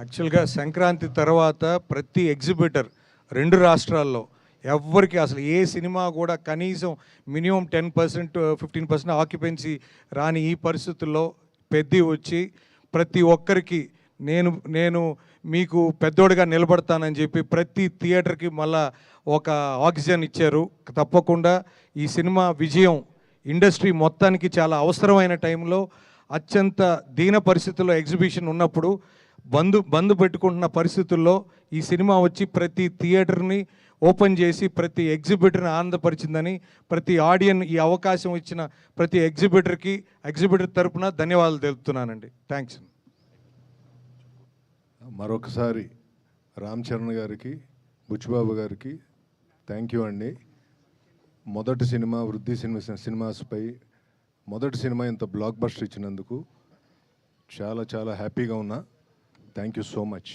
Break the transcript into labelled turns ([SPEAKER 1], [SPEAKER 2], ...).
[SPEAKER 1] యాక్చువల్గా సంక్రాంతి తర్వాత ప్రతి ఎగ్జిబిటర్ 2 రాష్ట్రాల్లో ఎవ్వరికి అసలు ఏ సినిమా కూడా కనీసం మినిమం 10% 15% ఆక్యుపెన్సీ రాని ఈ పరిస్థితుల్లో పెద్ద వచ్చి ప్రతి ఒక్కరికి నేను నేను మీకు పెద్దోడిగా నిలబడతానని చెప్పి ప్రతి థియేటర్కి మళ్ళా ఒక ఆక్సిజన్ ఇచ్చారు. తప్పకుండా ఈ సినిమా విజయం ఇండస్ట్రీ మొత్తానికి చాలా అవసరమైన టైంలో అత్యంత దీన పరిస్థితుల్లో ఎగ్జిబిషన్ ఉన్నప్పుడు బంద్ పెట్టుకుంటున్న పరిస్థితుల్లో ఈ సినిమా వచ్చి ప్రతి థియేటర్ని ఓపెన్ చేసి ప్రతి ఎగ్జిబిటర్ని ఆనందపరిచిందని ప్రతి ఆడియన్ ఈ అవకాశం ఇచ్చిన ప్రతి ఎగ్జిబిటర్ తరపున ధన్యవాదాలు తెలుపుతున్నానండి. థ్యాంక్స్.
[SPEAKER 2] మరొకసారి రామ్ చరణ్ గారికి, బుచ్చిబాబు గారికి థ్యాంక్ యూ అండి. మొదటి సినిమా వృద్ధి సినిమాస్పై మొదటి సినిమా ఇంత బ్లాక్ బస్టర్ ఇచ్చినందుకు చాలా చాలా హ్యాపీగా ఉన్నా. Thank you so much.